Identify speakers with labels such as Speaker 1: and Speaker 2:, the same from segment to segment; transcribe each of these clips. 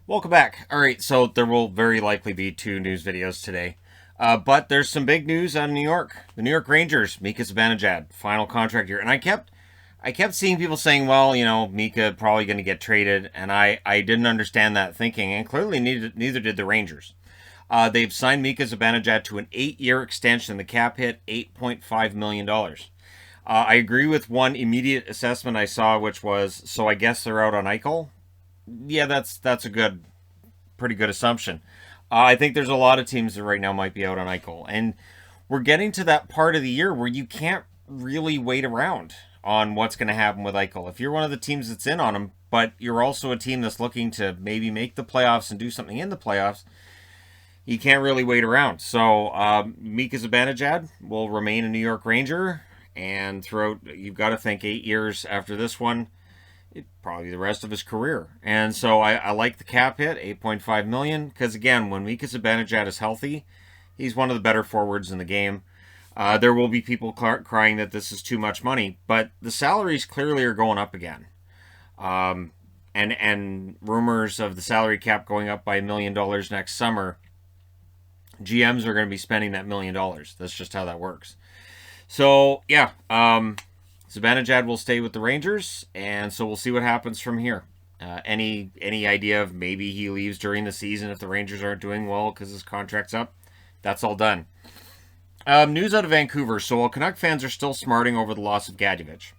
Speaker 1: Welcome back. All right, so there will very likely be two news videos today. But there's some big news out of New York. The New York Rangers, Mika Zibanejad, final contract year. And I kept seeing people saying, well, Mika probably going to get traded. And I didn't understand that thinking. And clearly neither did the Rangers. They've signed Mika Zibanejad to an 8-year extension. The cap hit $8.5 million. I agree with one immediate assessment I saw, which was, so I guess they're out on Eichel. Yeah, that's a pretty good assumption. I think there's a lot of teams that right now might be out on Eichel, and we're getting to that part of the year where you can't really wait around on what's going to happen with Eichel. If you're one of the teams that's in on him, but you're also a team that's looking to maybe make the playoffs and do something in the playoffs, you can't really wait around. So Mika Zibanejad will remain a New York Ranger, and throughout, you've got to think 8 years after this one, probably the rest of his career. And so I like the cap hit, 8.5 million, because again, when Mika Zibanejad is healthy, he's one of the better forwards in the game. There will be people crying that this is too much money, but the salaries clearly are going up again. And rumors of the salary cap going up by $1 million next summer. GMs are going to be spending that $1 million. That's just how that works. So yeah, Zibanejad will stay with the Rangers, and so we'll see what happens from here. Any idea of maybe he leaves during the season if the Rangers aren't doing well because his contract's up? That's all done. News out of Vancouver. So while Canuck fans are still smarting over the loss of Gadjevich,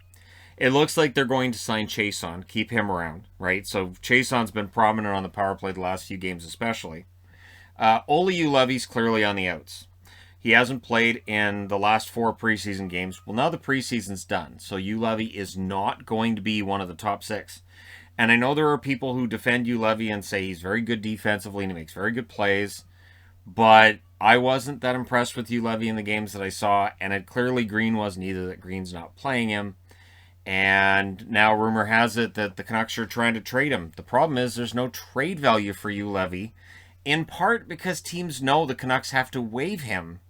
Speaker 1: it looks like they're going to sign Chason, keep him around, right? So Chason's been prominent on the power play the last few games especially. Ole Juolevi's clearly on the outs. He hasn't played in the last 4 preseason games. Well, now the preseason's done, so Juolevi is not going to be one of the top 6. And I know there are people who defend Juolevi and say he's very good defensively and he makes very good plays, but I wasn't that impressed with Juolevi in the games that I saw, and it clearly Green wasn't either, that Green's not playing him. And now rumor has it that the Canucks are trying to trade him. The problem is there's no trade value for Juolevi, in part because teams know the Canucks have to waive him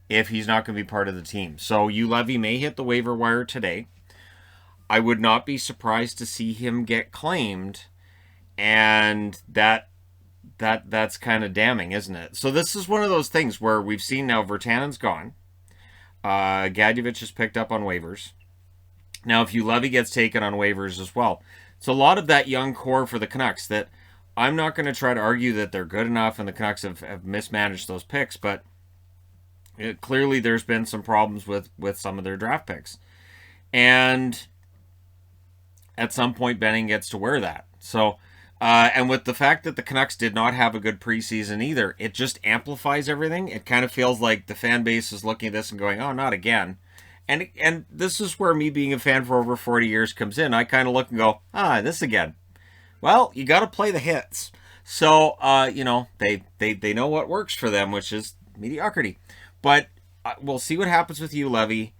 Speaker 1: if he's not going to be part of the team. So Juolevi may hit the waiver wire today. I would not be surprised to see him get claimed, and that's kind of damning, isn't it? So this is one of those things where we've seen now Virtanen's gone. Gadjevich is picked up on waivers. Now, if Juolevi gets taken on waivers as well, it's a lot of that young core for the Canucks that I'm not going to try to argue that they're good enough and the Canucks have mismanaged those picks, but clearly there's been some problems with some of their draft picks. And at some point, Benning gets to wear that. So, and with the fact that the Canucks did not have a good preseason either, it just amplifies everything. It kind of feels like the fan base is looking at this and going, oh, not again. And this is where me being a fan for over 40 years comes in. I kind of look and go, this again. Well, you got to play the hits. So, they know what works for them, which is mediocrity. But we'll see what happens with Juolevi.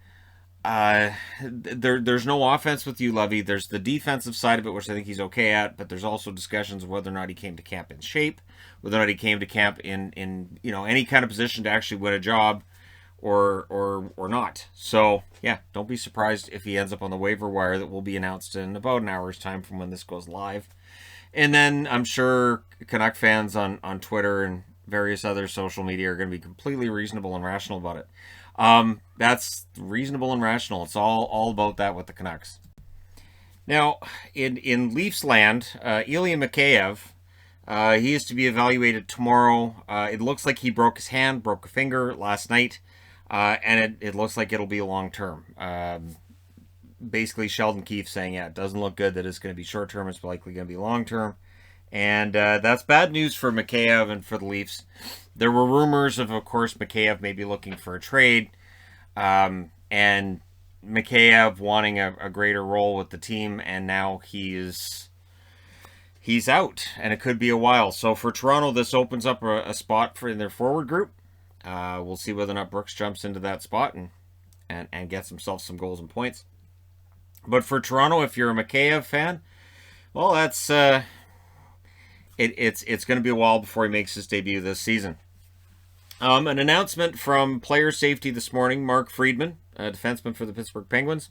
Speaker 1: There's no offense with Juolevi. There's the defensive side of it, which I think he's okay at, but there's also discussions of whether or not he came to camp in shape, whether or not he came to camp in any kind of position to actually win a job, or not. So yeah, don't be surprised if he ends up on the waiver wire that will be announced in about an hour's time from when this goes live. And then I'm sure Canuck fans on Twitter and various other social media are going to be completely reasonable and rational about it. That's reasonable and rational. It's all about that with the Canucks. Now, in Leafs land, Ilya Mikheyev, he is to be evaluated tomorrow. It looks like he broke his hand, broke a finger last night, and it looks like it'll be long term. Basically, Sheldon Keefe saying, it doesn't look good that it's going to be short term. It's likely going to be long term. And that's bad news for Mikheyev and for the Leafs. There were rumors of course, Mikheyev maybe looking for a trade, and Mikheyev wanting a greater role with the team, and now he's out, and it could be a while. So for Toronto, this opens up a spot in their forward group. We'll see whether or not Brooks jumps into that spot and gets himself some goals and points. But for Toronto, if you're a Mikheyev fan, well, that's it's going to be a while before he makes his debut this season. An announcement from player safety this morning. Mark Friedman, a defenseman for the Pittsburgh Penguins,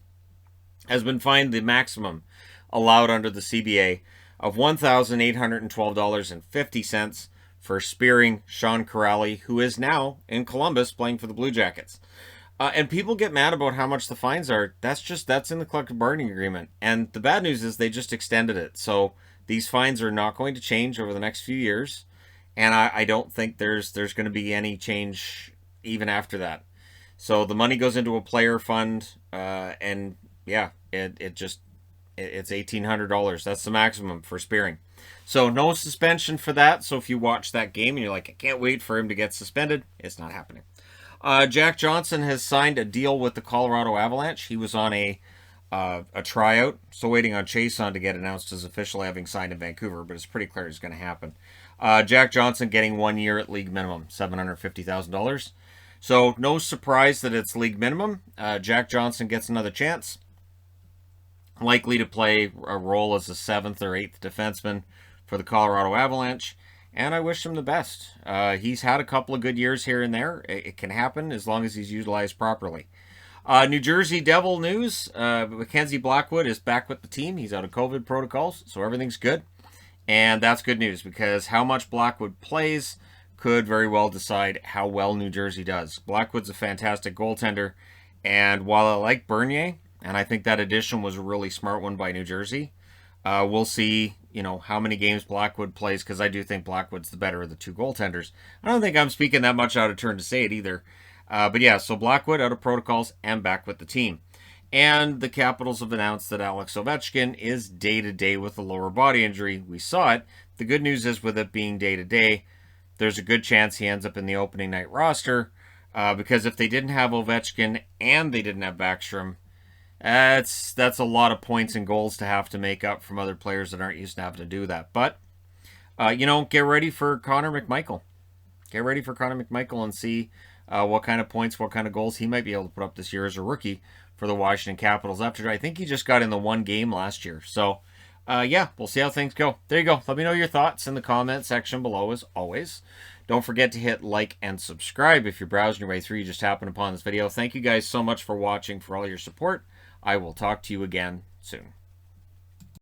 Speaker 1: has been fined the maximum allowed under the CBA of $1,812.50 for spearing Sean Corrali, who is now in Columbus playing for the Blue Jackets. And people get mad about how much the fines are. That's in the collective bargaining agreement. And the bad news is they just extended it. So these fines are not going to change over the next few years. And I don't think there's going to be any change even after that. So the money goes into a player fund, and yeah, it's $1,800. That's the maximum for spearing. So no suspension for that. So if you watch that game and you're like, I can't wait for him to get suspended, it's not happening. Jack Johnson has signed a deal with the Colorado Avalanche. He was on a tryout, so waiting on Chason to get announced as official, having signed in Vancouver, but it's pretty clear it's going to happen. Jack Johnson getting 1 year at league minimum, $750,000. So no surprise that it's league minimum. Jack Johnson gets another chance. Likely to play a role as a 7th or 8th defenseman for the Colorado Avalanche. And I wish him the best. He's had a couple of good years here and there. It can happen as long as he's utilized properly. New Jersey Devil news. Mackenzie Blackwood is back with the team. He's out of COVID protocols, so everything's good. And that's good news because how much Blackwood plays could very well decide how well New Jersey does. Blackwood's a fantastic goaltender. And while I like Bernier, and I think that addition was a really smart one by New Jersey, we'll see, how many games Blackwood plays, because I do think Blackwood's the better of the two goaltenders. I don't think I'm speaking that much out of turn to say it either. But yeah, so Blackwood out of protocols and back with the team. And the Capitals have announced that Alex Ovechkin is day-to-day with a lower body injury. We saw it. The good news is with it being day-to-day, there's a good chance he ends up in the opening night roster. Because if they didn't have Ovechkin and they didn't have Backstrom, that's a lot of points and goals to have to make up from other players that aren't used to having to do that. But, get ready for Connor McMichael. Get ready for Connor McMichael and see what kind of points, what kind of goals he might be able to put up this year as a rookie for the Washington Capitals. After I think he just got in the one game last year. So, we'll see how things go. There you go. Let me know your thoughts in the comment section below as always. Don't forget to hit like and subscribe if you're browsing your way through. You just happened upon this video. Thank you guys so much for watching, for all your support. I will talk to you again soon.